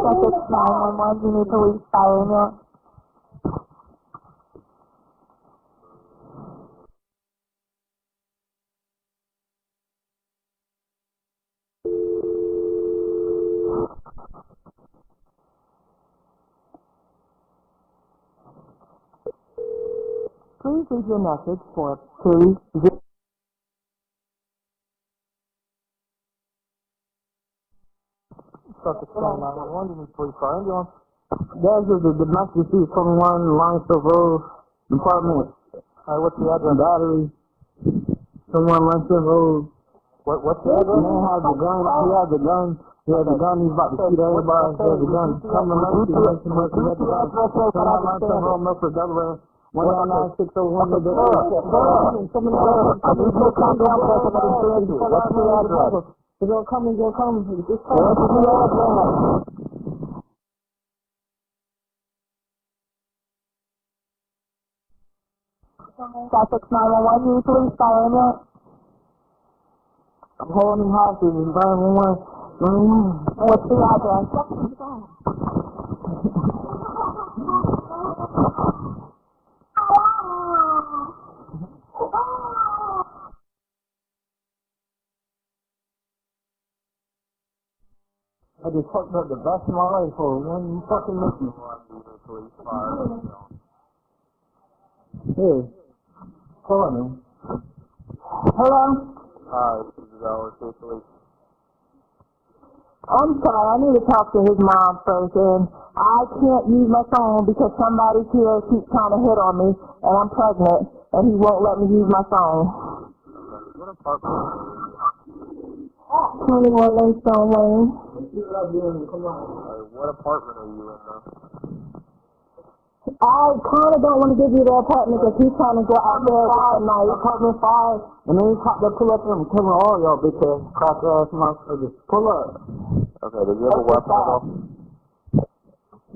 Sussex 911, you need police fire ambulance. Please leave your message for 2 Sussex 911, you need police fire ambulance. There's the domestic street 21 Longstone Road, Department. What's the address? Battery. 21 Longstone Road. What's the address? Man has the gun. He has the gun. He has the gun. He's about to shoot everybody. He has the gun. Come to Mercy. He has the gun. 21 Longstone Road, Milford, Delaware. 19601. What's the address? They're gonna come and go come. Just come. Sussex 911, you need police fire ambulance. I'm holding hostage and burning one. What's the address? I just fucked up the best of my life for one fucking mission. Hey, call me. Hello? Hi, this is Delaware State Police. I'm sorry, I need to talk to his mom first, and I can't use my phone because somebody here keeps trying to hit on me, and I'm pregnant, and he won't let me use my phone. What apartment? 21 Laystone Lane. What apartment are you in now? I kind of don't want to give you the apartment because he's trying to go out there at night. Apartment 5, and then he popped up, pull up and I'm killing all y'all bitch ass cock ass motherfuckers. Pull up. Okay, does he have a weapon at all?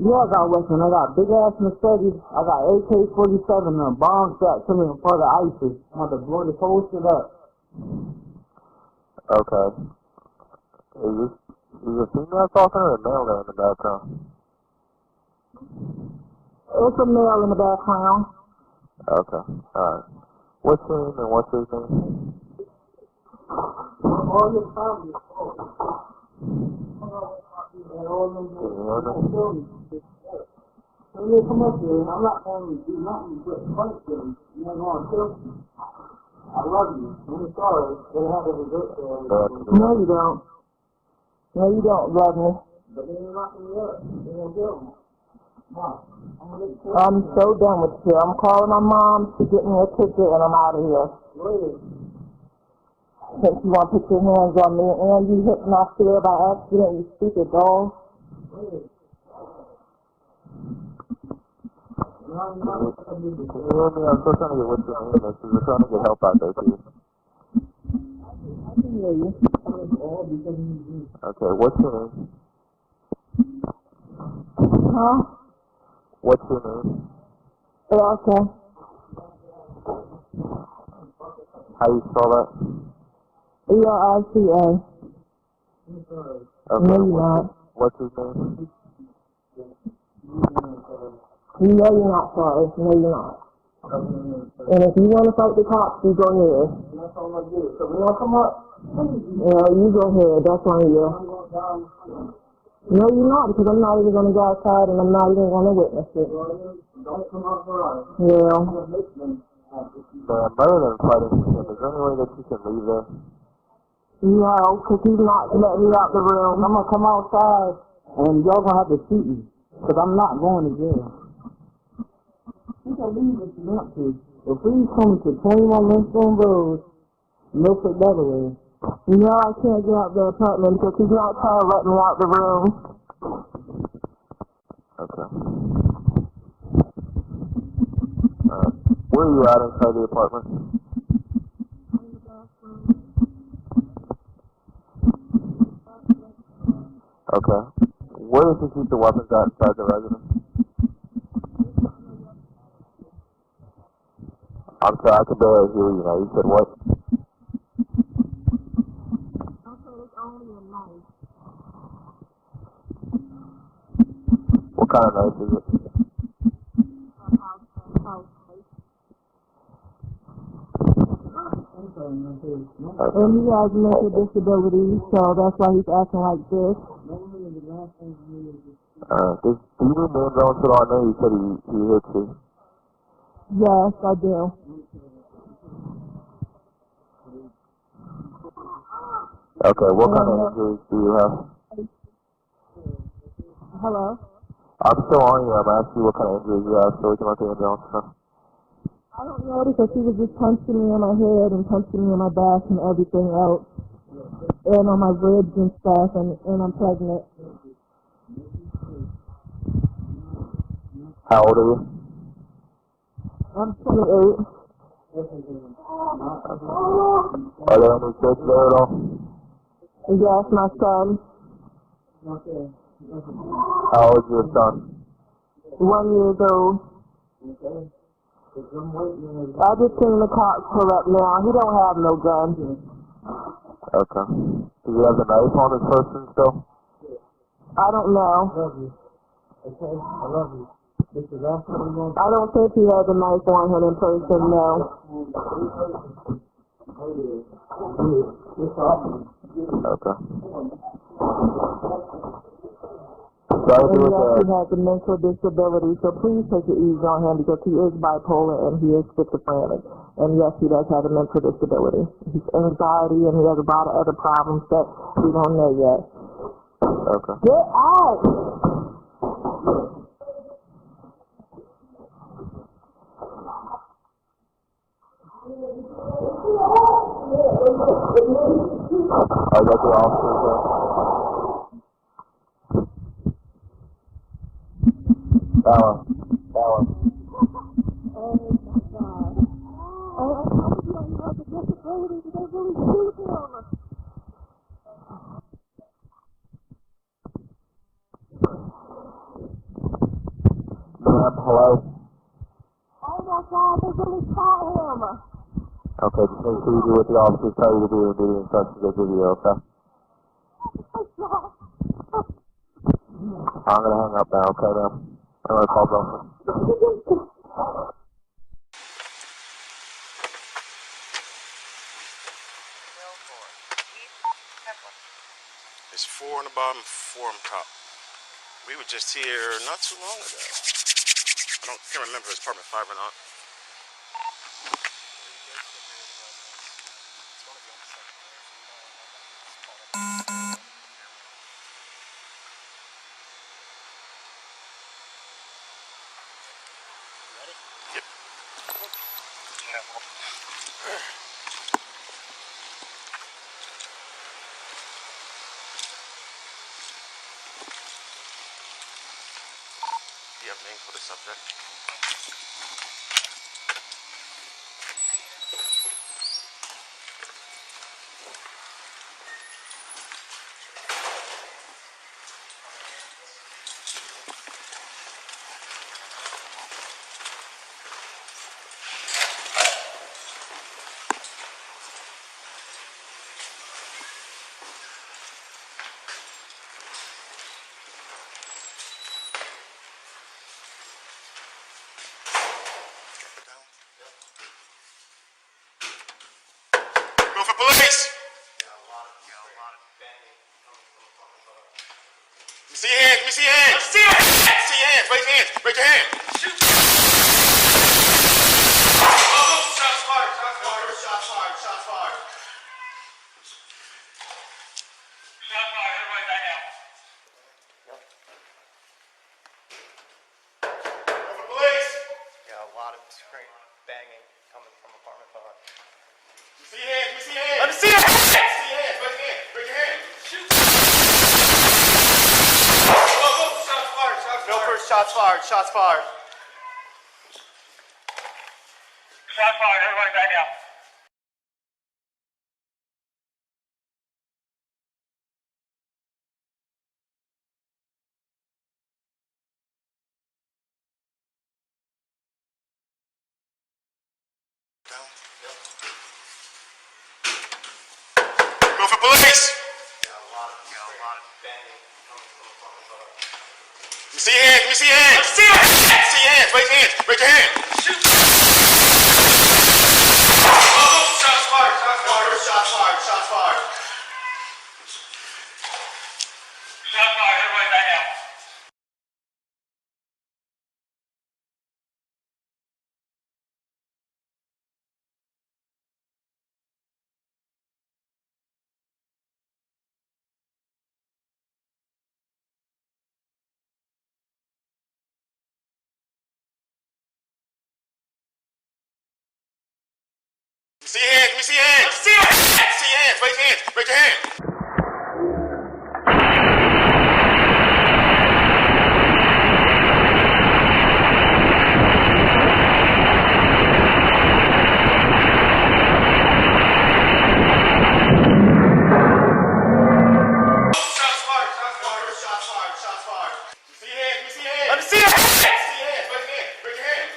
Yeah, I got a weapon. I got big ass Mercedes. I got AK-47 and a bomb strapped to me in front of ISIS. I'm about to blow this whole shit up. Okay. Is a female talking or a male there in the background? It's a male in the background. Okay, alright. What's his name and what's his name? All your family. When you come up here, I'm not going to do nothing but punch them. You're not going to kill me. I love you. I'm sorry. They have a result there. No, you don't. No, you don't love me. But then you're not going to get it. You're going to kill me. No. I'm so done with you. I'm calling my mom to get me a ticket and I'm out of here. Really? Since you want to put your hands on me and you hit my fear by accident, you stupid dog. Really? Can you hear me? I'm still trying to get what's your name is because we're trying to get help out there too. I can hear you. Okay, what's your name? Huh? What's your name? Okay. How do you spell that? E-R-I-C-A. Okay, No, you're not. what's his name? You know you're not sorry. No, you're not. And if you want to fight the cops, you go ahead. That's all I do. So we want to come up? Yeah, you go ahead. That's on you. No, you're not, because I'm not even going to go outside and I'm not even going to witness it. Don't come up for us. Yeah. Man, rather than fighting with him, is there any way that you can leave there? No, because he's not letting me out the room. I'm going to come outside and y'all going to have to shoot me because I'm not going to jail. You can leave if you want to. But please come to 21 Lincoln Road, Milford, Delaware. No, I can't get out the apartment because he's not trying to let me out the room. Okay. Where are you at inside the apartment? Okay. Where does he keep the weapons at inside the residence? I'm sorry, I can barely hear you now. You said what? kind of noise is it? And he has mental disability, so that's why he's acting like this. Do you need names on it? I know you said he hit you. Yes, I do. Okay, what kind of injuries do you have? Hello? I'm still on you. I'm asking you what kind of injuries you have so we can let the ambulance know. I don't know because he was just punching me in my head and punching me in my back and everything else. And on my ribs and stuff, and I'm pregnant. How old are you? I'm 28. Are there any kids there at all? Yes, my son. How old is your son? 1 year old. I just seen the cops pull up now. He don't have no gun. Okay. Does he have the knife on his person still? I don't know. I don't think he has a knife on him in person, no. Okay. Sorry And to yes, hear he has a mental disability, so please take it easy on him because he is bipolar and he is schizophrenic. And yes, he does have a mental disability. He's anxiety and he has a lot of other problems that we don't know yet. Okay. Get out! I got the officers there. Bella. Oh my God. Oh, I told you don't have a disability. They really shoot him. Ma'am, hello? Oh my God, they really shot him. Okay, just make sure you do what the officers tell you to do and do the instructions they give you, okay? I'm gonna hang up now, okay, ma'am? I'm gonna call Delaware. There's 4 on the bottom, 4 on top. We were just here not too long ago. Can't remember if it's apartment 5 or not. Yep. Yep, name for the subject. Go for police! Let me see your hands, let me see your hands! Let's see your hands! See your hands, raise your hands, raise your hands! Shoot! Oh, shots fired, shots fired, shots fired, shots fired. Shots fired, everybody back out. Go for police! Yeah, a lot of screaming, banging coming from apartment 5. Let me see your hands, let me see your hands! Let me see your hands! See your hands, raise your hands, raise your hands! Shoot! Oh, shots fired, shots fired. Milford, shots fired, shots fired. Shots fired, everybody back out. Go for police! Yeah, a lot of banging coming from apartment 5. Let me See your hands. Let me see your hands. See your hands. See your hands. Raise your hands. Raise your hand. Shoot. Oh, shots fired. Shots fired. Shots fired. Shots fired. Shots fired. Everybody back out. See your hands. Let me see your hands. See your hands. See your hands. Raise your hands. Raise your hand. Shots fired. Shots fired. Shots fired. Shots fired. See your hands. Let me see your hands. Let me see your hands. See your hands. Raise your hand. Raise your hand.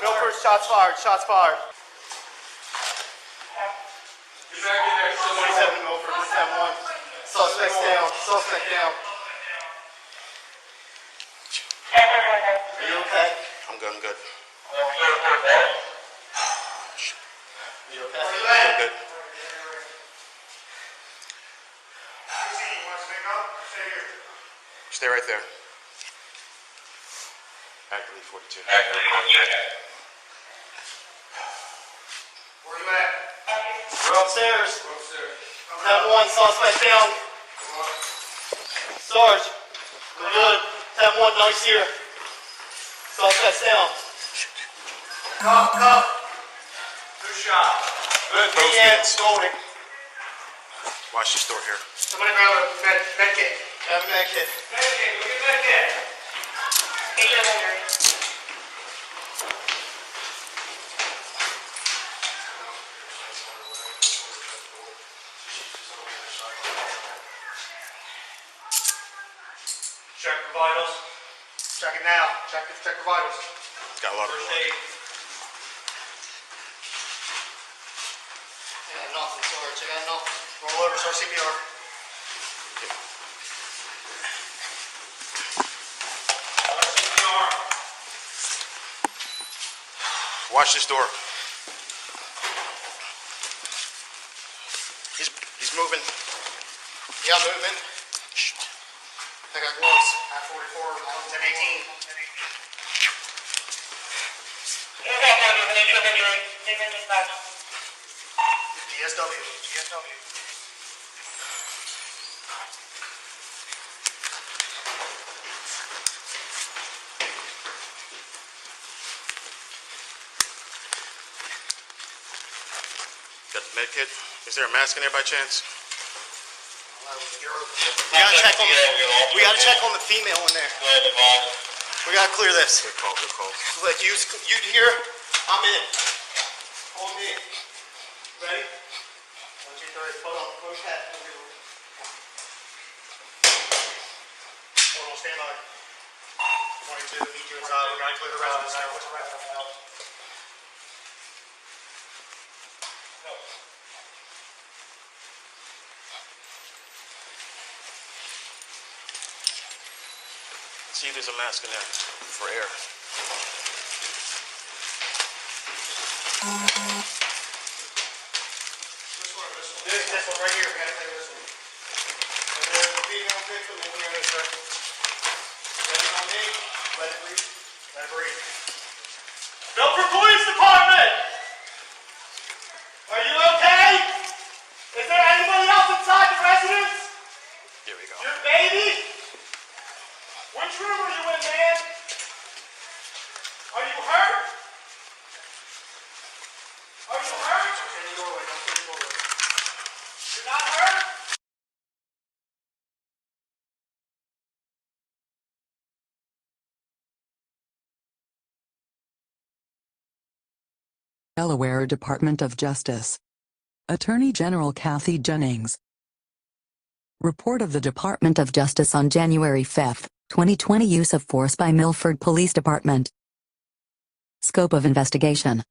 Milford, shots fired, shots fired. 27 Milford, 27-1. Suspect down, suspect down. Are you okay? I'm good, I'm good. Are you okay? I'm good. Stay right there. Actively 42. Where you at? We're upstairs. We're upstairs. 10-1, suspect down. Sarge, we're good. 10-1, nice here. Suspect's down. Cup. Good shot. Good. Holding. Watch this door here. Somebody grab a med kit. Grab a med kit. Med kit, go get med kit. Check for vitals. Check it now. Check for vitals. It's got a lot of blood. I got nothing, Sarge. I got nothing. Roll over, start CPR. Watch this door. He's moving. Yeah, moving. I got gloves. At 44, 10-18. DSW. Got the med kit. Is there a mask in there by chance? We gotta check on the female in there. We gotta clear this. Good call, good call. Look, you here, I'm in. On me. Ready? 1, 2, 3, hold on, push that. Hold on, stand by. 22, meet you inside. We gotta clear the rest of this now. What's the rest of it? See if there's a mask in there for air. This one right here. We gotta clear this one. And then the female victim will be in this right. Let it on me. Let it breathe. Let it breathe. Milford Police Department! Are you okay? Is there anybody else inside the residence? Here we go. Your baby? Which room are you in, man? Are you hurt? Are you hurt? Don't the doorway. Don't the doorway. You're not hurt? Delaware Department of Justice. Attorney General Kathy Jennings. Report of the Department of Justice on January 5, 2020. Use of force by Milford Police Department. Scope of investigation.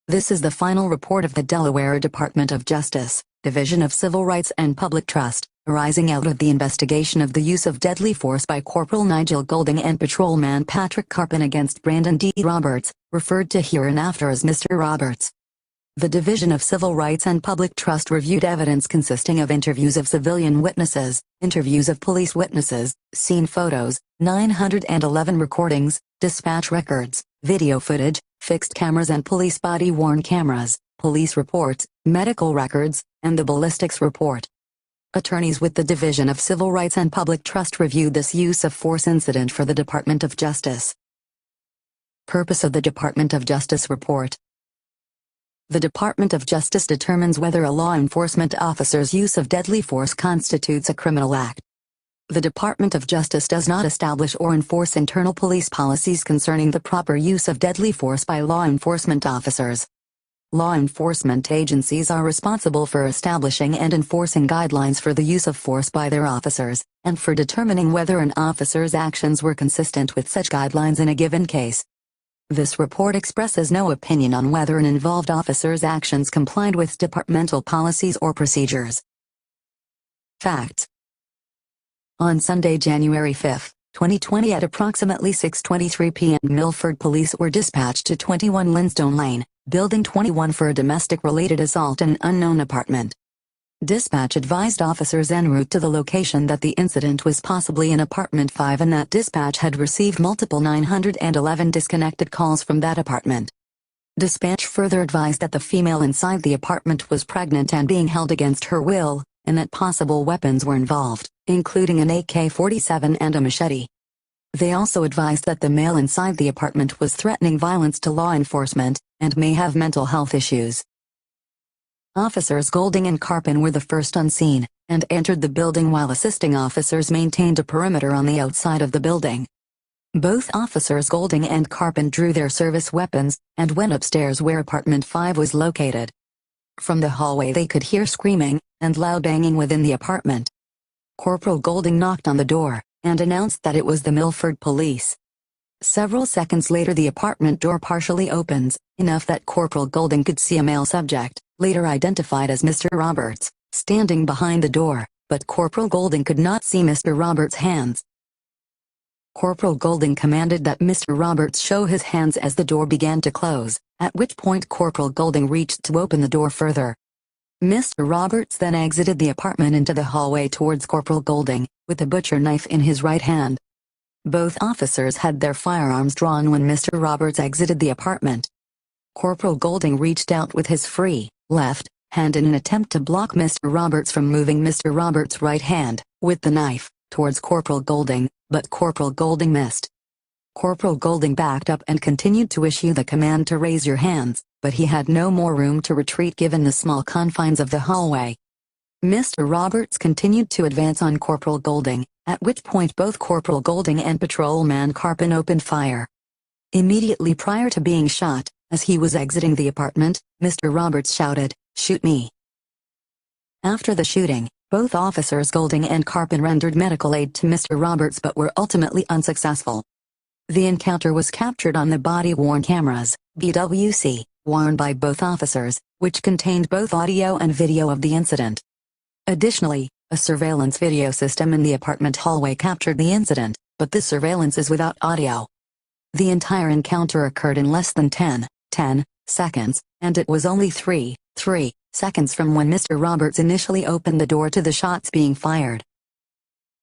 This is the final report of the Delaware Department of Justice, Division of Civil Rights and Public Trust, arising out of the investigation of the use of deadly force by Corporal Nigel Golding and Patrolman Patrick Carpin against Brandon D. Roberts, referred to hereinafter as Mr. Roberts. The Division of Civil Rights and Public Trust reviewed evidence consisting of interviews of civilian witnesses, interviews of police witnesses, scene photos, 911 recordings, dispatch records, video footage, fixed cameras and police body-worn cameras, police reports, medical records, and the ballistics report. Attorneys with the Division of Civil Rights and Public Trust reviewed this use of force incident for the Department of Justice. Purpose of the Department of Justice report. The Department of Justice determines whether a law enforcement officer's use of deadly force constitutes a criminal act. The Department of Justice does not establish or enforce internal police policies concerning the proper use of deadly force by law enforcement officers. Law enforcement agencies are responsible for establishing and enforcing guidelines for the use of force by their officers, and for determining whether an officer's actions were consistent with such guidelines in a given case. This report expresses no opinion on whether an involved officer's actions complied with departmental policies or procedures. Facts. On Sunday, January 5, 2020 at approximately 6:23 p.m. Milford police were dispatched to 21 Linstone Lane, Building 21 for a domestic-related assault in an unknown apartment. Dispatch advised officers en route to the location that the incident was possibly in apartment 5 and that dispatch had received multiple 911 disconnected calls from that apartment. Dispatch further advised that the female inside the apartment was pregnant and being held against her will, and that possible weapons were involved, including an AK-47 and a machete. They also advised that the male inside the apartment was threatening violence to law enforcement, and may have mental health issues. Officers Golding and Carpin were the first on scene, and entered the building while assisting officers maintained a perimeter on the outside of the building. Both officers Golding and Carpin drew their service weapons, and went upstairs where apartment 5 was located. From the hallway they could hear screaming, and loud banging within the apartment. Corporal Golding knocked on the door, and announced that it was the Milford police. Several seconds later the apartment door partially opens, enough that Corporal Golding could see a male subject, later identified as Mr. Roberts, standing behind the door, but Corporal Golding could not see Mr. Roberts' hands. Corporal Golding commanded that Mr. Roberts show his hands as the door began to close, at which point Corporal Golding reached to open the door further. Mr. Roberts then exited the apartment into the hallway towards Corporal Golding, with a butcher knife in his right hand. Both officers had their firearms drawn when Mr. Roberts exited the apartment. Corporal Golding reached out with his free, left, hand in an attempt to block Mr. Roberts from moving Mr. Roberts' right hand, with the knife, towards Corporal Golding, but Corporal Golding missed. Corporal Golding backed up and continued to issue the command to raise your hands, but he had no more room to retreat given the small confines of the hallway. Mr. Roberts continued to advance on Corporal Golding, at which point both Corporal Golding and Patrolman Carpin opened fire. Immediately prior to being shot, as he was exiting the apartment, Mr. Roberts shouted, "Shoot me." After the shooting, both officers Golding and Carpin rendered medical aid to Mr. Roberts but were ultimately unsuccessful. The encounter was captured on the body-worn cameras, BWC, worn by both officers, which contained both audio and video of the incident. Additionally, a surveillance video system in the apartment hallway captured the incident, but this surveillance is without audio. The entire encounter occurred in less than 10 seconds, and it was only 3 seconds from when Mr. Roberts initially opened the door to the shots being fired.